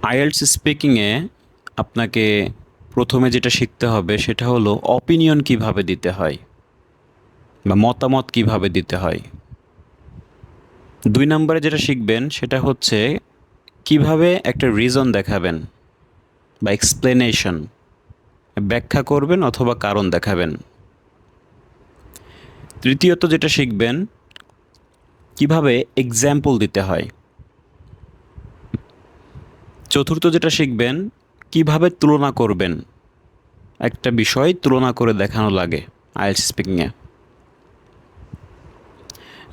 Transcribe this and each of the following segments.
IELTS স্পিকিংয়ে আপনাকে প্রথমে যেটা শিখতে হবে সেটা হলো অপিনিয়ন কিভাবে দিতে হয় বা মতামত কিভাবে দিতে হয়। 2 নম্বরে যেটা শিখবেন সেটা হচ্ছে কিভাবে একটা রিজন দেখাবেন বা এক্সপ্লেনেশন ব্যাখ্যা করবেন অথবা কারণ দেখাবেন। তৃতীয়ত যেটা শিখবেন কিভাবে এক্সাম্পল দিতে হয়। চতুর্থ যেটা শিখবেন কিভাবে তুলনা করবেন, একটা বিষয় তুলনা করে দেখানো লাগে আইএলটিএস স্পিকিংয়ে।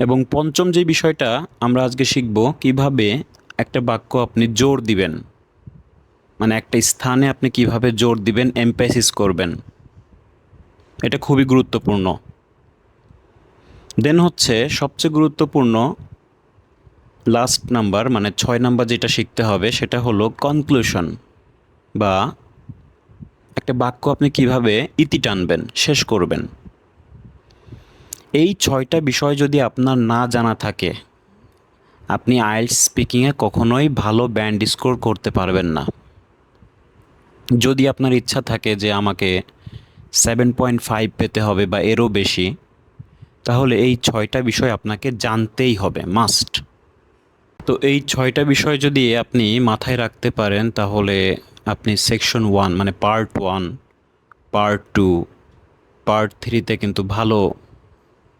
এবং পঞ্চম যে বিষয়টা আমরা আজকে শিখব কিভাবে একটা বাক্য আপনি জোর দিবেন, মানে একটা স্থানে আপনি কিভাবে জোর দিবেন, এমপ্যাসিস করবেন, এটা খুবই গুরুত্বপূর্ণ। দেন হচ্ছে সবচেয়ে গুরুত্বপূর্ণ লাস্ট নাম্বার, মানে 6 নাম্বার যেটা শিখতে হবে সেটা হলো কনক্লুশন, বা একটা বাক্য আপনি কিভাবে ইতি টানবেন, শেষ করবেন। এই 6টা বিষয় যদি আপনার না জানা থাকে আপনি আইএলটিএস স্পিকিংয়ে কখনোই ভালো ব্যান্ড স্কোর করতে পারবেন না। যদি আপনার ইচ্ছা থাকে যে আমাকে 7.5 পেতে হবে বা এরও বেশি, তাহলে এই 6টা বিষয় আপনাকে জানতেই হবে, মাস্ট। তো এই 6টা বিষয় যদি আপনি মাথায় রাখতে পারেন তাহলে আপনি সেকশন 1 মানে পার্ট 1, পার্ট 2, পার্ট 3তে কিন্তু ভালো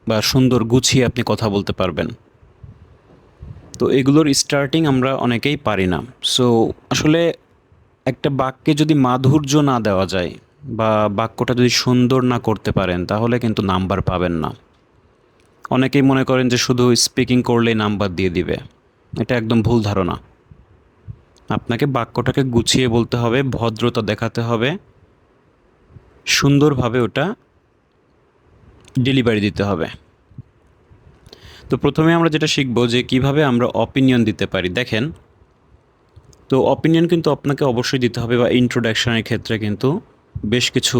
বা সুন্দর গুছিয়ে আপনি কথা বলতে পারবেন। তো এগুলোর স্টার্টিং আমরা অনেকেই পারি না। সো আসলে একটা বাক্যে যদি মাধুর্য না দেওয়া যায় বা বাক্যটা যদি সুন্দর না করতে পারেন তাহলে কিন্তু নাম্বার পাবেন না। অনেকেই মনে করেন যে শুধু স্পিকিং করলেই নাম্বার দিয়ে দিবে, এটা একদম ভুল ধারণা। আপনাকে বাক্যটাকে গুছিয়ে বলতে হবে, ভদ্রতা দেখাতে হবে, সুন্দরভাবে ওটা ডেলিভারি দিতে হবে। তো প্রথমে আমরা যেটা শিখবো যে কিভাবে আমরা অপিনিয়ন দিতে পারি। দেখেন, তো অপিনিয়ন কিন্তু আপনাকে অবশ্যই দিতে হবে, বা ইন্ট্রোডাকশনের ক্ষেত্রে কিন্তু বেশ কিছু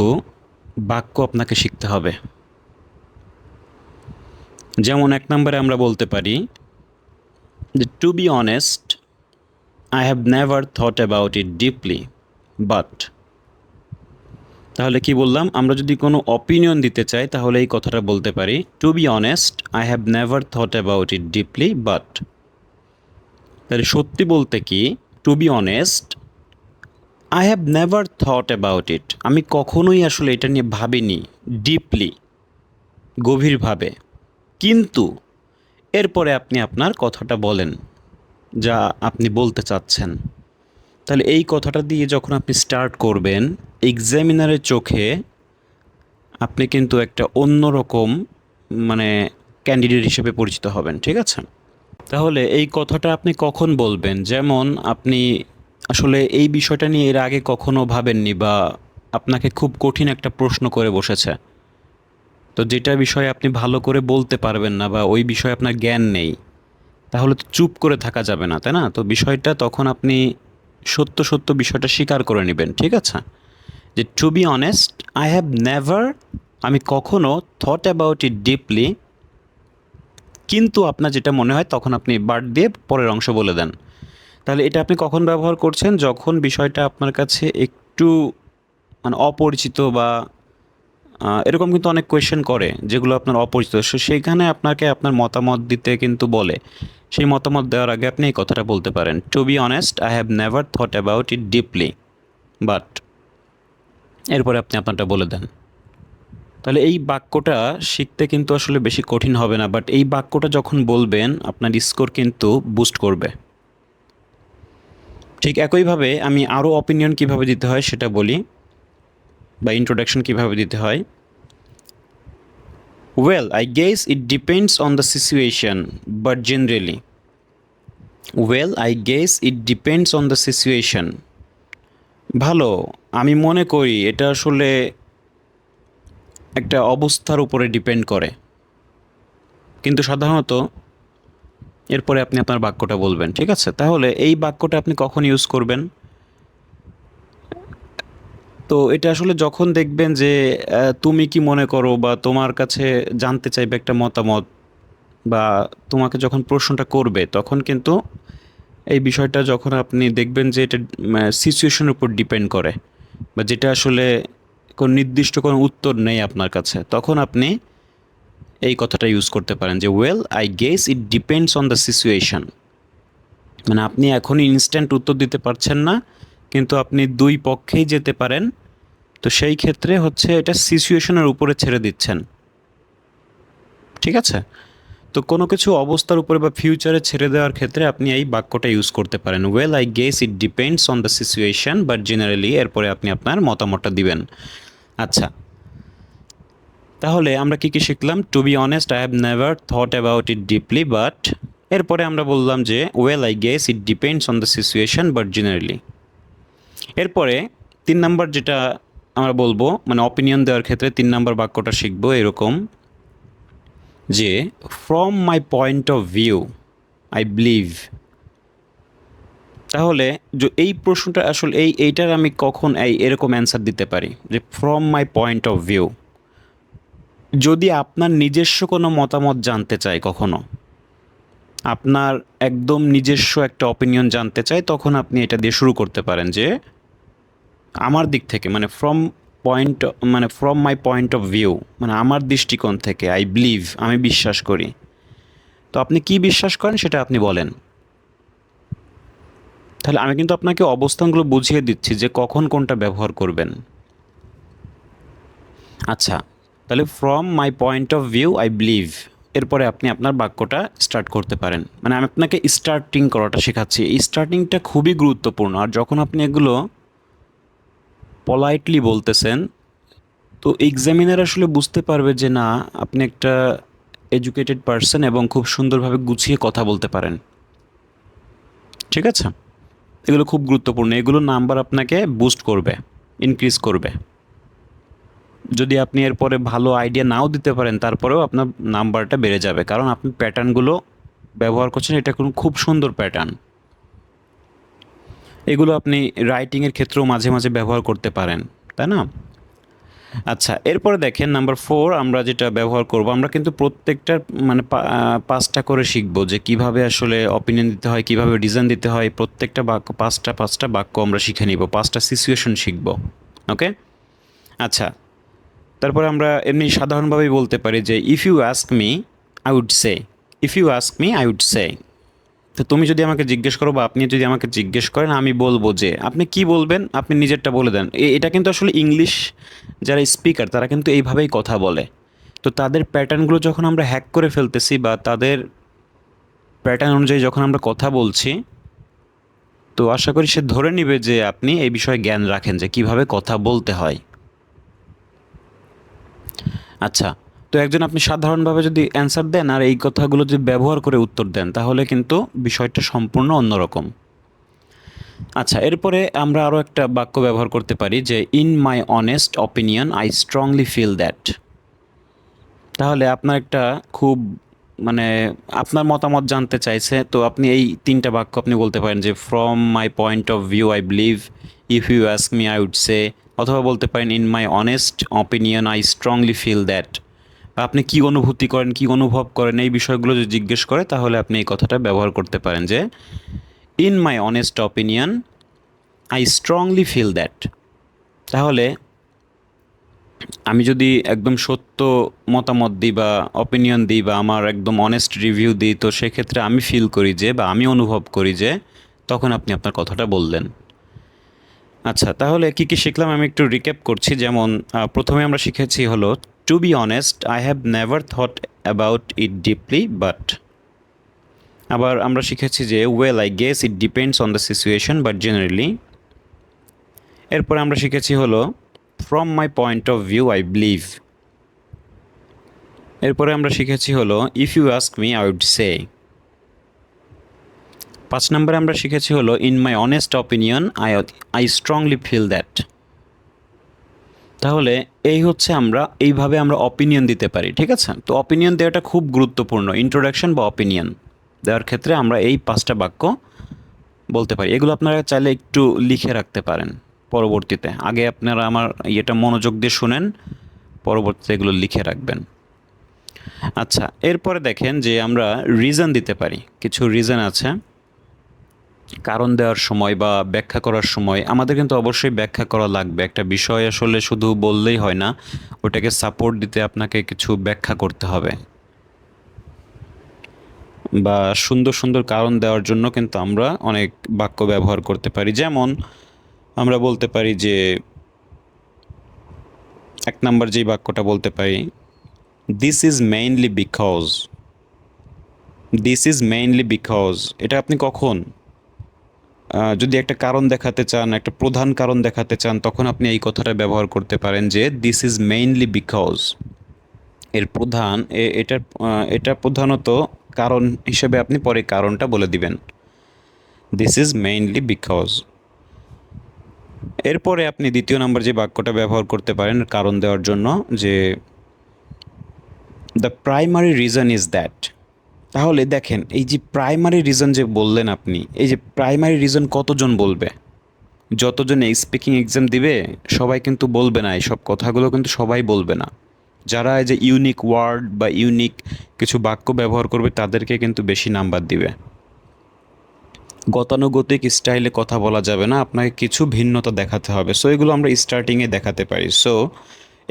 বাক্য আপনাকে শিখতে হবে। যেমন 1 নম্বরে আমরা বলতে পারি যে to be honest I have never thought about it deeply but. তাহলে কি বললাম, আমরা যদি কোনো অপিনিয়ন দিতে চাই তাহলে এই কথাটা বলতে পারি to be honest I have never thought about it deeply but. তাহলে সত্যি বলতে কি, to be honest I have never thought about it, আমি কখনোই আসলে এটা নিয়ে ভাবিনি ডিপলি, গভীরভাবে। কিন্তু এরপরে আপনি আপনার কথাটা বলেন যা আপনি বলতে চাচ্ছেন। তাহলে এই কথাটা দিয়ে যখন আপনি স্টার্ট করবেন, এক্সামিনারের চোখে আপনি কিন্তু একটা অন্যরকম, মানে ক্যান্ডিডেট হিসেবে পরিচিত হবেন, ঠিক আছে? তাহলে এই কথাটা আপনি কখন বলবেন? যেমন আপনি আসলে এই বিষয়টা নিয়ে এর আগে কখনো ভাবেননি, বা আপনাকে খুব কঠিন একটা প্রশ্ন করে বসেছে, তো যেটা বিষয়ে আপনি ভালো করে বলতে পারবেন না বা ওই বিষয়ে আপনার জ্ঞান নেই, তাহলে তো চুপ করে থাকা যাবে না, তাই না? তো বিষয়টা তখন আপনি সত্য সত্য বিষয়টা স্বীকার করে নেবেন, ঠিক আছে? যে to be honest I have never, আমি কখনো থট অ্যাবাউট ইট ডিপলি, কিন্তু আপনার যেটা মনে হয় তখন আপনি বাদ দিয়ে পরের অংশ বলে দেন। তাহলে এটা আপনি কখন ব্যবহার করছেন? যখন বিষয়টা আপনার কাছে একটু মানে অপরিচিত, বা এরকম কিন্তু অনেক কোয়েশ্চেন করে যেগুলো আপনার অপরিচিত, সো সেইখানে আপনাকে আপনার মতামত দিতে কিন্তু বলে। সেই মতামত দেওয়ার আগে আপনি এই কথাটা বলতে পারেন to be honest I have never thought about it deeply but, এরপরে আপনি আপনারটা বলে দেন। তাহলে এই বাক্যটা শিখতে কিন্তু আসলে বেশি কঠিন হবে না, বাট এই বাক্যটা যখন বলবেন আপনার স্কোর কিন্তু বুস্ট করবে। ঠিক একইভাবে আমি আরও অপিনিয়ন কিভাবে দিতে হয় সেটা বলি, বা ইন্ট্রোডাকশন কিভাবে দিতে হয়। Well I guess it depends on the situation but generally. Well I guess it depends on the situation. ভালো, আমি মনে করি এটা আসলে একটা অবস্থার উপরে ডিপেন্ড করে, কিন্তু সাধারণত এরপরে আপনি আপনার বাক্যটা বলবেন, ঠিক আছে? তাহলে এই বাক্যটা আপনি কখন ইউজ করবেন? তো এটা আসলে যখন দেখবেন যে তুমি কি মনে করো, বা তোমার কাছে জানতে চাইবে একটা মতামত, বা তোমাকে যখন প্রশ্নটা করবে তখন কিন্তু এই বিষয়টা যখন আপনি দেখবেন যে এটা সিচুয়েশনের উপর ডিপেন্ড করে, বা যেটা আসলে কোনো নির্দিষ্ট কোনো উত্তর নেই আপনার কাছে, তখন আপনি এই কথাটা ইউজ করতে পারেন যে well I guess it depends on the situation. মানে আপনি এখনই ইনস্ট্যান্ট উত্তর দিতে পারছেন না, কিন্তু আপনি দুই পক্ষেই যেতে পারেন। তো সেই ক্ষেত্রে হচ্ছে এটা সিচুয়েশনের উপরে ছেড়ে দিচ্ছেন। ঠিক আছে? তো কোনো কিছু অবস্থার উপরে বা ফিউচারে ছেড়ে দেওয়ার ক্ষেত্রে আপনি এই বাক্যটা ইউজ করতে পারেন, well I guess it depends on the situation but generally, এরপরে আপনি আপনার মতামতটা দিবেন। আচ্ছা, তাহলে আমরা কি কি শিখলাম? To be honest I have never thought about it deeply but, এরপরে আমরা বললাম যে well I guess it depends on the situation but generally. এরপরে 3 নাম্বার যেটা আমরা বলবো, মানে অপিনিয়ন দেওয়ার ক্ষেত্রে 3 নাম্বার বাক্যটা শিখবো এরকম যে from my point of view I believe. তাহলে যে এই প্রশ্নটা আসলে এইটার আমি কখন এরকম অ্যান্সার দিতে পারি যে from my point of view, যদি আপনার নিজস্ব কোনো মতামত জানতে চাই, কখনো আপনার একদম নিজস্ব একটা অপিনিয়ন জানতে চাই, তখন আপনি এটা দিয়ে শুরু করতে পারেন যে আমার দিক থেকে, মানে পয়েন্ট মানে from my point of view, মানে আমার দৃষ্টিকোণ থেকে আই বিলিভ, আমি বিশ্বাস করি। তো আপনি কি বিশ্বাস করেন সেটা আপনি বলেন। তাহলে আমি কিন্তু আপনাকে অবস্থানগুলো বুঝিয়ে দিচ্ছি যে কখন কোনটা ব্যবহার করবেন। আচ্ছা, তাহলে from my point of view I believe, এরপরে আপনি আপনার বাক্যটা স্টার্ট করতে পারেন। মানে আমি আপনাকে স্টার্টিং করাটা শেখাচ্ছি, এই স্টার্টিংটা খুবই গুরুত্বপূর্ণ। আর যখন আপনি এগুলো পলাইটলি বলতেছেন, তো এক্সামিনার আসলে বুঝতে পারবে যে না, আপনি একটা এডুকেটেড পারসন এবং খুব সুন্দরভাবে গুছিয়ে কথা বলতে পারেন। ঠিক আছে? এগুলো খুব গুরুত্বপূর্ণ, এগুলো নাম্বার আপনাকে বুস্ট করবে, ইনক্রিজ করবে। যদি আপনি এরপরে ভালো আইডিয়া নাও দিতে পারেন, তারপরেও আপনার নাম্বারটা বেড়ে যাবে, কারণ আপনি প্যাটার্নগুলো ব্যবহার করছেন, এটা কোনো খুব সুন্দর প্যাটার্ন। এগুলো আপনি রাইটিংয়ের ক্ষেত্রেও মাঝে মাঝে ব্যবহার করতে পারেন, তাই না? আচ্ছা, এরপরে দেখেন নাম্বার 4 আমরা যেটা ব্যবহার করব, আমরা কিন্তু প্রত্যেকটার মানে 5টা করে শিখবো যে কিভাবে আসলে অপিনিয়ন দিতে হয়, কিভাবে ডিজাইন দিতে হয়। প্রত্যেকটা বাক্য 5টা বাক্য আমরা শিখে নিব, 5টা সিচুয়েশন শিখব। ওকে? আচ্ছা, তারপরে আমরা এমনি সাধারণভাবেই বলতে পারি যে if you ask me I would say, if you ask me I would say. তো তুমি যদি আমাকে জিজ্ঞেস করো বা আপনি যদি আমাকে জিজ্ঞেস করেন, আমি বলবো যে, আপনি কি বলবেন আপনি নিজেরটা বলে দেন। এটা কিন্তু আসলে ইংলিশ যারা স্পিকার তারা কিন্তু এইভাবেই কথা বলে। তো তাদের প্যাটার্নগুলো যখন আমরা হ্যাক করে ফেলতেছি বা তাদের প্যাটার্ন অনুযায়ী যখন আমরা কথা বলছি, তো আশা করি সে ধরে নিবে যে আপনি এই বিষয়ে জ্ঞান রাখেন যে কিভাবে কথা বলতে হয়। আচ্ছা, তো একজন আপনি সাধারণভাবে যদি অ্যান্সার দেন আর এই কথাগুলো যদি ব্যবহার করে উত্তর দেন, তাহলে কিন্তু বিষয়টা সম্পূর্ণ অন্যরকম। আচ্ছা, এরপরে আমরা আরও একটা বাক্য ব্যবহার করতে পারি যে in my honest opinion I strongly feel that. তাহলে আপনার একটা খুব মানে আপনার মতামত জানতে চাইছে, তো আপনি এই 3টা বাক্য আপনি বলতে পারেন যে from my point of view I believe, if you ask me I would say, অথবা বলতে পারেন in my honest opinion I strongly feel that. আপনি কি অনুভূতি করেন, কি অনুভব করেন, এই বিষয়গুলো যদি জিজ্ঞেস করে, তাহলে আপনি এই কথাটা ব্যবহার করতে পারেন যে in my honest opinion I strongly feel that. তাহলে আমি যদি একদম সত্য মতামত দিই বা অপিনিয়ন দিই বা আমার একদম অনেস্ট রিভিউ দিই, তো সেক্ষেত্রে আমি ফিল করি যে, বা আমি অনুভব করি যে, তখন আপনি আপনার কথাটা বললেন। আচ্ছা, তাহলে কি কি শিখলাম আমি একটু রিক্যাপ করছি। যেমন প্রথমে আমরা শিখেছি হলো to be honest I have never thought about it deeply but. আবার আমরা শিখেছি যে well I guess it depends on the situation but generally. এরপরে আমরা শিখেছি হলো from my point of view I believe. এরপরে আমরা শিখেছি হলো if you ask me I would say. 5 নম্বরে আমরা শিখেছি হলো in my honest opinion I strongly feel that. তাহলে এই হচ্ছে আমরা এইভাবে আমরা অপিনিয়ন দিতে পারি। ঠিক আছে? তো অপিনিয়ন দেওয়াটা খুব গুরুত্বপূর্ণ, ইন্ট্রোডাকশন বা অপিনিয়ন দেওয়ার ক্ষেত্রে আমরা এই 5টা বাক্য বলতে পারি। এগুলো আপনারা চাইলে একটু লিখে রাখতে পারেন পরবর্তীতে। আগে আপনারা আমার ইয়েটা মনোযোগ দিয়ে শুনেন, পরবর্তীতে এগুলো লিখে রাখবেন। আচ্ছা, এরপরে দেখেন যে আমরা রিজন দিতে পারি, কিছু রিজন আছে। কারণ দেওয়ার সময় বা ব্যাখ্যা করার সময় আমাদের কিন্তু অবশ্যই ব্যাখ্যা করা লাগবে। একটা বিষয় আসলে শুধু বললেই হয় না, ওটাকে সাপোর্ট দিতে আপনাকে কিছু ব্যাখ্যা করতে হবে বা সুন্দর সুন্দর কারণ দেওয়ার জন্য কিন্তু আমরা অনেক বাক্য ব্যবহার করতে পারি। যেমন আমরা বলতে পারি যে, এক নাম্বার যেই বাক্যটা বলতে পারি, this is mainly because. This is mainly because, এটা আপনি কখন যদি একটা কারণ দেখাতে চান, একটা প্রধান কারণ দেখাতে চান, তখন আপনি এই কথাটা ব্যবহার করতে পারেন যে দিস ইজ মেইনলি বিকজ। এর প্রধান এটা প্রধানত কারণ হিসেবে আপনি পরে কারণটা বলে দিবেন, দিস ইজ মেইনলি বিকজ। এরপরে আপনি দ্বিতীয় নম্বর যে বাক্যটা ব্যবহার করতে পারেন কারণ দেওয়ার জন্য, যে the primary reason is that. তাহলে দেখেন, এই যে প্রাইমারি রিজন যে বললেন আপনি, এই যে প্রাইমারি রিজন কতজন বলবে? যতজন এই স্পিকিং এক্সাম দিবে সবাই কিন্তু বলবে না, এইসব কথাগুলো কিন্তু সবাই বলবে না। যারা এই যে ইউনিক ওয়ার্ড বা ইউনিক কিছু বাক্য ব্যবহার করবে তাদেরকে কিন্তু বেশি নাম্বার দিবে। গতানুগতিক স্টাইলে কথা বলা যাবে না, আপনাকে কিছু ভিন্নতা দেখাতে হবে। সো এগুলো আমরা স্টার্টিংয়ে দেখাতে পারি। সো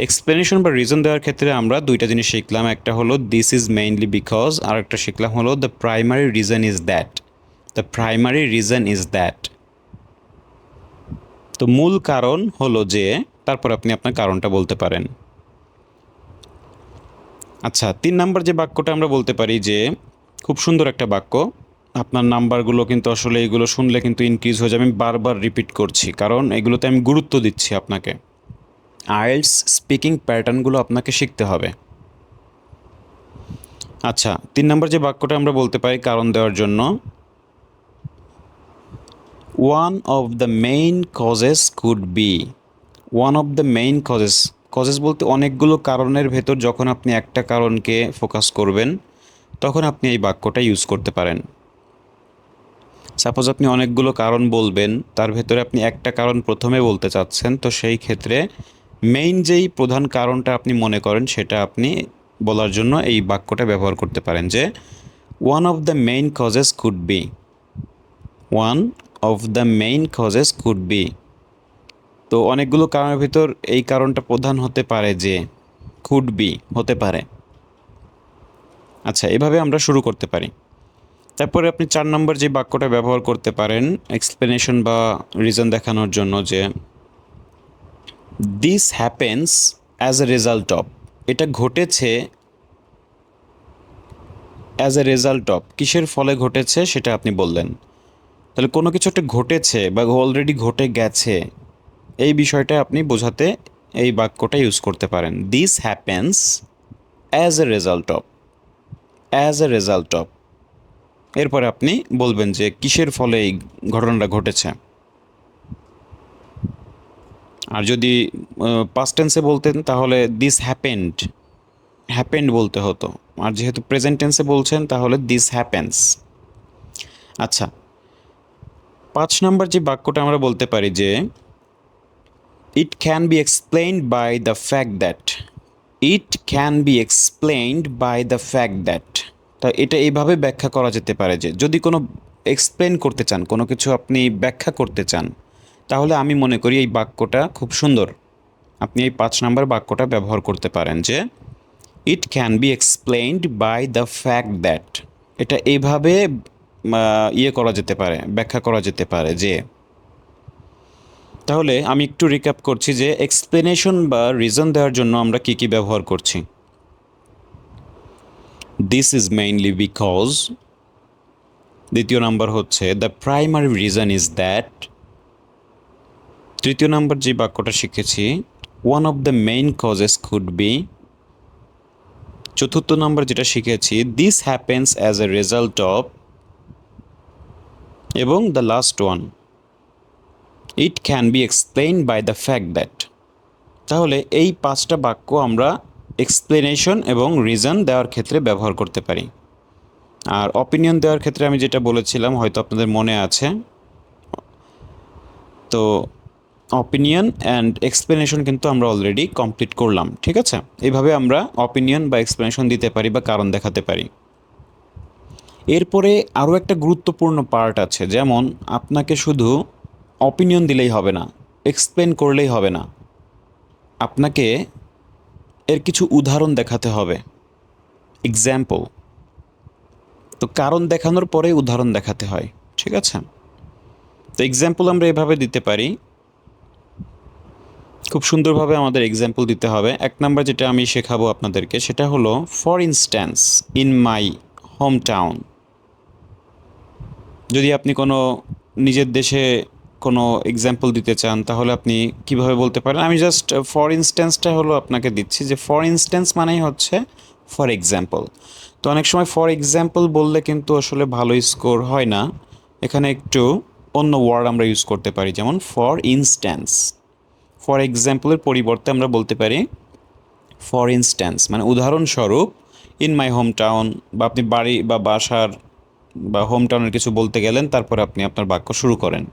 এক্সপ্লেনেশন বা রিজন দেওয়ার ক্ষেত্রে আমরা দুইটা জিনিস শিখলাম, একটা হলো দিস ইজ মেইনলি বিকজ, আর একটা শিখলাম হলো the primary reason is that. The primary reason is that. তো মূল কারণ হলো যে, তারপর আপনি আপনার কারণটা বলতে পারেন। আচ্ছা, 3 নাম্বার যে বাক্যটা আমরা বলতে পারি যে, খুব সুন্দর একটা বাক্য, আপনার নাম্বারগুলো কিন্তু আসলে এগুলো শুনলে কিন্তু ইনক্রিজ হয়ে যাবে। আমি বারবার রিপিট করছি কারণ এগুলোতে আমি গুরুত্ব দিচ্ছি আপনাকে। আইএলটিএস স্পিকিং প্যাটার্নগুলো আপনাকে শিখতে হবে। আচ্ছা, 3 নাম্বার যে বাক্যটা আমরা বলতে পারি কারণ দেওয়ার জন্য, one of the main causes could B. One of the main causes, causes বলতে অনেকগুলো কারণের ভেতর যখন আপনি একটা কারণকে ফোকাস করবেন তখন আপনি এই বাক্যটা ইউজ করতে পারেন। সাপোজ আপনি অনেকগুলো কারণ বলবেন, তার ভেতরে আপনি একটা কারণ প্রথমে বলতে চাচ্ছেন, তো সেই ক্ষেত্রে মেইন যেই প্রধান কারণটা আপনি মনে করেন সেটা আপনি বলার জন্য এই বাক্যটা ব্যবহার করতে পারেন যে, one of the main causes could B. One of the main causes could B. তো অনেকগুলো কারণের ভিতর এই কারণটা প্রধান হতে পারে যে, কুড বি হতে পারে। আচ্ছা, এভাবে আমরা শুরু করতে পারি। তারপরে আপনি 4 নম্বর যে বাক্যটা ব্যবহার করতে পারেন এক্সপ্লেনেশন বা রিজন দেখানোর জন্য, যে this happens as a result of. এটা ঘটেছে অ্যাজ এ রেজাল্ট অফ, কিসের ফলে ঘটেছে সেটা আপনি বললেন। তাহলে কোনো কিছু একটা ঘটেছে বা অলরেডি ঘটে গেছে, এই বিষয়টা আপনি বোঝাতে এই বাক্যটা ইউজ করতে পারেন, this happens as a result of. As a result of, এরপরে আপনি বলবেন যে কিসের ফলে এই ঘটনাটা ঘটেছে। আর যদি পাস্ট টেন্সে বলতেন তাহলে দিস হ্যাপেন্ড, হ্যাপেন্ড বলতে হতো। আর যেহেতু প্রেজেন্ট টেন্সে বলছেন তাহলে দিস হ্যাপেন্স। আচ্ছা, 5 নাম্বার যে বাক্যটা আমরা বলতে পারি যে, it can be explained by the fact that. It can be explained by the fact that. তা এটা এইভাবে ব্যাখ্যা করা যেতে পারে যে, যদি কোনো এক্সপ্লেন করতে চান, কোনো কিছু আপনি ব্যাখ্যা করতে চান, তাহলে আমি মনে করি এই বাক্যটা খুব সুন্দর। আপনি এই 5 নাম্বার বাক্যটা ব্যবহার করতে পারেন যে, it can be explained by the fact that. এটা এইভাবে ইয়ে করা যেতে পারে, ব্যাখ্যা করা যেতে পারে যে। তাহলে আমি একটু রিক্যাপ করছি যে এক্সপ্লেনেশন বা রিজন দেওয়ার জন্য আমরা কি কি ব্যবহার করছি। This is mainly because. দ্বিতীয় নাম্বার হচ্ছে the primary reason is that. তৃতীয় নাম্বার যে বাক্যটা শিখেছি, one of the main causes could be. চতুর্থ নাম্বার যেটা শিখেছি, this happens as a result of. এবং the last one, it can be explained by the fact that. তাহলে এই 5টা বাক্য আমরা এক্সপ্লেনেশন এবং রিজন দেওয়ার ক্ষেত্রে ব্যবহার করতে পারি। আর অপিনিয়ন দেওয়ার ক্ষেত্রে আমি যেটা বলেছিলাম হয়তো আপনাদের মনে আছে, তো অপিনিয়ন অ্যান্ড এক্সপ্লেনেশন কিন্তু আমরা অলরেডি কমপ্লিট করলাম। ঠিক আছে, এইভাবে আমরা অপিনিয়ন বা এক্সপ্লেনেশন দিতে পারি বা কারণ দেখাতে পারি। এরপরে আরও একটা গুরুত্বপূর্ণ পার্ট আছে, যেমন আপনাকে শুধু অপিনিয়ন দিলেই হবে না, এক্সপ্লেন করলেই হবে না, আপনাকে এর কিছু উদাহরণ দেখাতে হবে, এক্সাম্পল। তো কারণ দেখানোর পরে উদাহরণ দেখাতে হয়, ঠিক আছে? তো এক্সাম্পল আমরা এভাবে দিতে পারি, খুব সুন্দরভাবে আমাদের এক্সাম্পল দিতে হবে। এক নাম্বার যেটা আমি শেখাবো আপনাদেরকে সেটা হলো for instance in my home town. যদি আপনি কোনো নিজের দেশে কোনো এক্সাম্পল দিতে চান তাহলে আপনি কিভাবে বলতে পারেন? আমি জাস্ট ফর ইনস্ট্যান্সটা হলো আপনাকে দিচ্ছি, যে ফর ইনস্ট্যান্স মানেই হচ্ছে ফর এক্সাম্পল। তো অনেক সময় ফর এক্সাম্পল বললে কিন্তু আসলে ভালো স্কোর হয় না, এখানে একটু অন্য ওয়ার্ড আমরা ইউজ করতে পারি, যেমন ফর ইনস্ট্যান্স। ফর এক্সাম্পলের পরিবর্তে আমরা বলতে পারি ফর ইনস্ট্যান্স, মানে উদাহরণস্বরূপ ইন মাই হোম টাউন, বা আপনি বাড়ি বা বাসার বা হোম টাউনের কিছু বলতে গেলেন, তারপরে আপনি আপনার বাক্য শুরু করেন।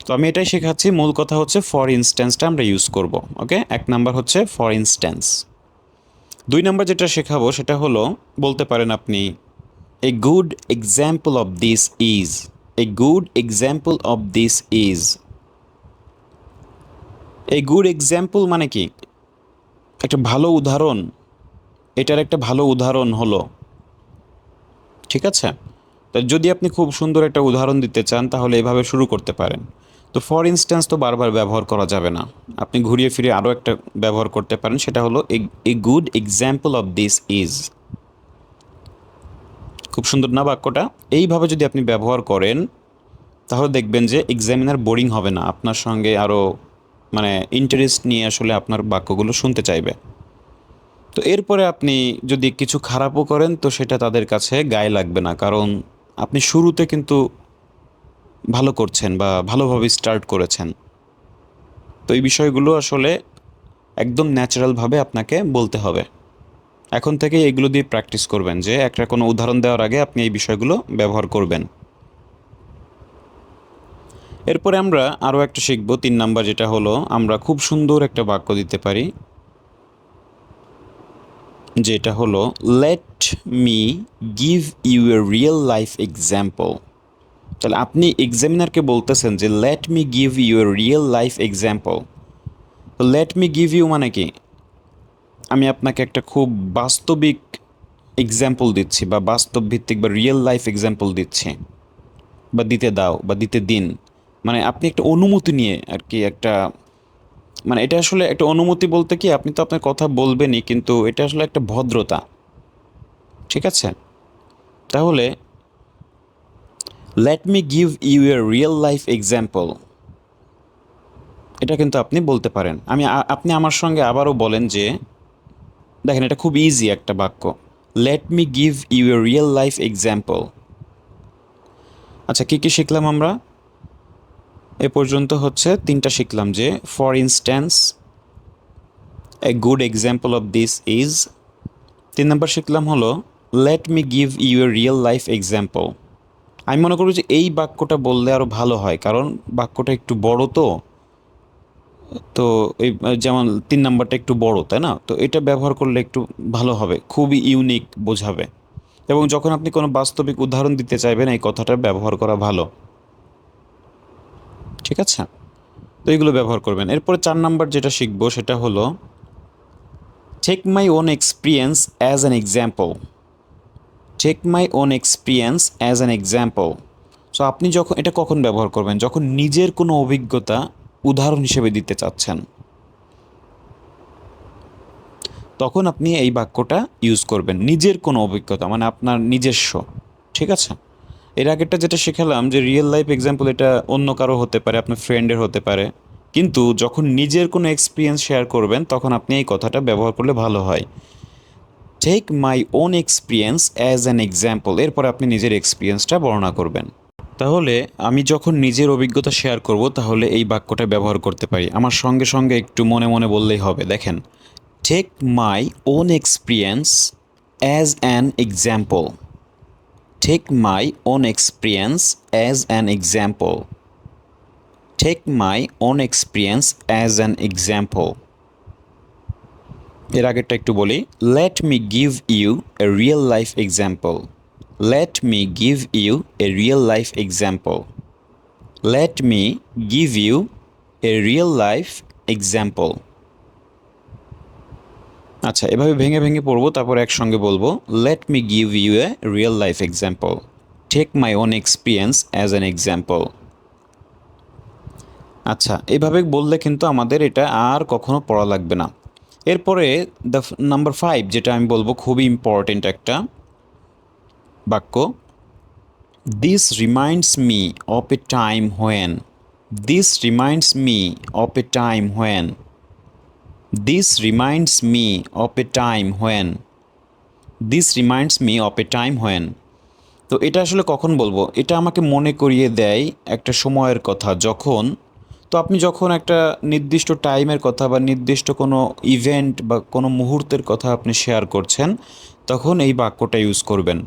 তো আমি এটাই শেখাচ্ছি, মূল কথা হচ্ছে ফর ইনস্ট্যান্সটা আমরা ইউজ করব। ওকে, এক নাম্বার হচ্ছে ফর ইনস্ট্যান্স। দুই নাম্বার যেটা শেখাবো সেটা হলো বলতে পারেন আপনি এ good example of this is, a good example of this is. A good example মানে কি? একটা ভালো উদাহরণ, এটার একটা ভালো উদাহরণ হলো, ঠিক আছে? তো যদি আপনি খুব সুন্দর একটা উদাহরণ দিতে চান তাহলে এভাবে শুরু করতে পারেন। তো ফর ইনস্ট্যান্স তো বারবার ব্যবহার করা যাবে না, আপনি ঘুরিয়ে ফিরিয়ে আরও একটা ব্যবহার করতে পারেন, সেটা হলো এ good example of this is. খুব সুন্দর না বাক্যটা? এইভাবে যদি আপনি ব্যবহার করেন তাহলে দেখবেন যে এক্সামিনার বোরিং হবে না, আপনার সঙ্গে আরও মানে ইন্টারেস্ট নিয়ে আসলে আপনার বাক্যগুলো শুনতে চাইবে। তো এরপরে আপনি যদি কিছু খারাপও করেন তো সেটা তাদের কাছে গায়ে লাগবে না, কারণ আপনি শুরুতে কিন্তু ভালো করছেন বা ভালোভাবে স্টার্ট করেছেন। তো এই বিষয়গুলো আসলে একদম ন্যাচারালভাবে আপনাকে বলতে হবে। এখন থেকেই এগুলো দিয়ে প্র্যাকটিস করবেন, যে একটা কোনো উদাহরণ দেওয়ার আগে আপনি এই বিষয়গুলো ব্যবহার করবেন। এরপরে আমরা আরও একটা শিখব, 3 নাম্বার, যেটা হলো আমরা খুব সুন্দর একটা বাক্য দিতে পারি, যেটা হলো let me give you a real life example. তাহলে আপনি এক্সামিনারকে বলতেছেন যে let me give you a real life example. তো লেট মি গিভ ইউ মানে কি? আমি আপনাকে একটা খুব বাস্তবিক এক্সাম্পল দিচ্ছি, বা বাস্তব ভিত্তিক বা রিয়েল লাইফ এক্সাম্পল দিচ্ছি, বা দিতে দাও বা দিতে দিন। মানে আপনি একটা অনুমতি নিয়ে আর কি একটা, মানে এটা আসলে একটা অনুমতি বলতে কি, আপনি তো আপনার কথা বলবেনই, কিন্তু এটা আসলে একটা ভদ্রতা, ঠিক আছে? তাহলে let me give you a real life example, এটা কিন্তু আপনি বলতে পারেন। আপনি আমার সঙ্গে আবারও বলেন যে, দেখেন এটা খুব ইজি একটা বাক্য, let me give you a real life example. আচ্ছা, কী কী শিখলাম আমরা এ পর্যন্ত? হচ্ছে 3টা শিখলাম, যে for instance, a good example of this is. 3 number শিখলাম হলো let me give you a real life example. আমি মনে করি যে এই বাক্যটা বললে আরও ভালো হয়, কারণ বাক্যটা একটু বড়, তো তো এই যেমন 3 নাম্বারটা একটু বড়, তাই না? তো এটা ব্যবহার করলে একটু ভালো হবে, খুবই ইউনিক বোঝাবে। এবং যখন আপনি কোনো বাস্তবিক উদাহরণ দিতে চাইবেন এই কথাটা ব্যবহার করা ভালো, ঠিক আছে? তো এইগুলো ব্যবহার করবেন। এরপরে 4 নাম্বার যেটা শিখবো সেটা হলো take my own experience as an example. Take my own experience as an example. So আপনি যখন এটা কখন ব্যবহার করবেন? যখন নিজের কোনো অভিজ্ঞতা উদাহরণ হিসেবে দিতে চাচ্ছেন, তখন আপনি এই বাক্যটা ইউজ করবেন। নিজের কোনো অভিজ্ঞতা মানে আপনার নিজস্ব, ঠিক আছে? এর আগেরটা যেটা শেখালাম যে রিয়েল লাইফ এক্সাম্পল, এটা অন্য কারো হতে পারে, আপনার ফ্রেন্ডের হতে পারে, কিন্তু যখন নিজের কোনো এক্সপিরিয়েন্স শেয়ার করবেন তখন আপনি এই কথাটা ব্যবহার করলে ভালো হয়। Take my own experience as an example, এরপর আপনি নিজের এক্সপিরিয়েন্সটা বর্ণনা করবেন। তাহলে আমি যখন নিজের অভিজ্ঞতা শেয়ার করব তাহলে এই বাক্যটা ব্যবহার করতে পারি। আমার সঙ্গে সঙ্গে একটু মনে মনে বললেই হবে। দেখেন, take my own experience as an example. Take my own experience as an example. Take my own experience as an example. এর আগেরটা একটু বলি, let me give you a real life example. Let me give you a real life example. Let me give you a real life example. আচ্ছা, এভাবে ভেঙে ভেঙে পড়বো, তারপর একসঙ্গে বলবো। Let me give you a real life example. Take my own experience as an example. আচ্ছা, এভাবে বললে কিন্তু আমাদের এটা আর কখনো পড়া লাগবে না। এরপরে নাম্বার 5 যেটা আমি বলবো, খুবই ইম্পর্টেন্ট একটা বাক্য। This reminds me of a time when. This reminds me of a time when. This reminds me of a time when. This reminds me of a time when. তো এটা আসলে কখন বলবো? এটা আমাকে মনে করিয়ে দেয় একটা সময়ের কথা, যখন। তো আপনি যখন একটা নির্দিষ্ট টাইমের কথা বা নির্দিষ্ট কোনো ইভেন্ট বা কোনো মুহূর্তের কথা আপনি শেয়ার করছেন, তখন এই বাক্যটা ইউজ করবেন।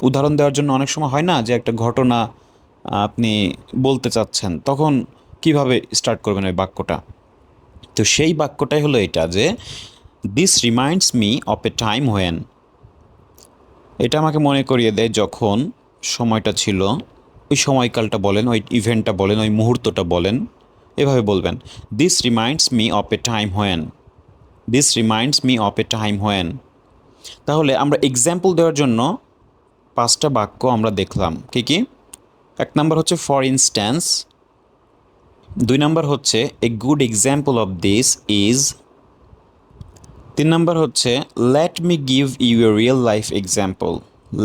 উদাহরণ দেওয়ার জন্য অনেক সময় হয় না যে একটা ঘটনা আপনি বলতে চাচ্ছেন, তখন কিভাবে স্টার্ট করবেন ওই বাক্যটা? তো সেই বাক্যটাই হলো এটা, যে this reminds me of a time when. এটা আমাকে মনে করিয়ে দেয় যখন সময়টা ছিল। ওই সময়কালটা বলেন, ওই ইভেন্টটা বলেন, ওই মুহূর্তটা বলেন, এভাবে বলবেন। This reminds me of a time when. This reminds me of a time when. তাহলে আমরা এক্সাম্পল দেওয়ার জন্য 5টা বাক্য আমরা দেখলাম। কি কি? 1 নাম্বার হচ্ছে ফর ইনস্ট্যান্স। 2 নাম্বার হচ্ছে a good example of this is. 3 number হচ্ছে let me give you a real life example.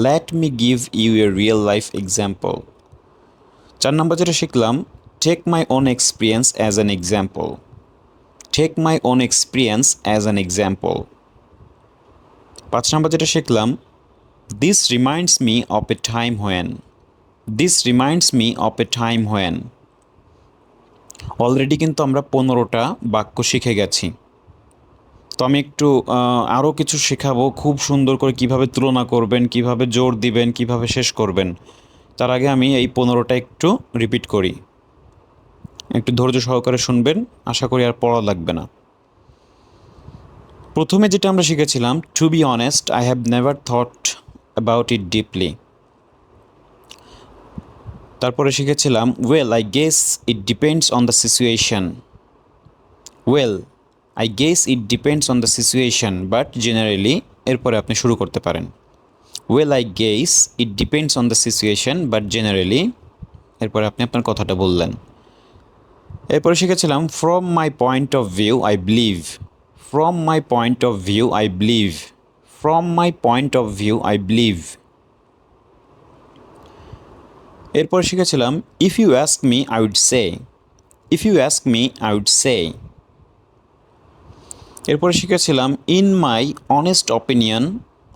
Let me give you a real life example. 4 number যেটা শিখলাম, take my own experience as an example. Take my own experience as an example. 5 number যেটা শিখলাম, this reminds me of a time when. This reminds me of a time when. Already কিন্তু আমরা 15টা বাক্য শিখে গেছি। তো আমি একটু আরও কিছু শেখাবো, খুব সুন্দর করে কিভাবে তুলনা করবেন, কিভাবে জোর দিবেন, কিভাবে শেষ করবেন। তার আগে আমি এই 15টা একটু রিপিট করি, একটু ধৈর্য সহকারে শুনবেন, আশা করি আর পড়া লাগবে না। প্রথমে যেটা আমরা শিখেছিলাম, to be honest I have never thought about it deeply. তারপরে শিখেছিলাম, well I guess it depends on the situation. Well I guess it depends on the situation but generally. এরপরে আপনি শুরু করতে পারেন। Well I guess it depends on the situation but generally. এরপরে আপনি আপনার কথাটা বললেন। এরপরে শিখেছিলাম, from my point of view I believe. From my point of view I believe. From my point of view I believe. এরপর শিখেছিলাম, if you ask me I would say. If you ask me I would say. এরপরে শিখেছিলাম, in my honest opinion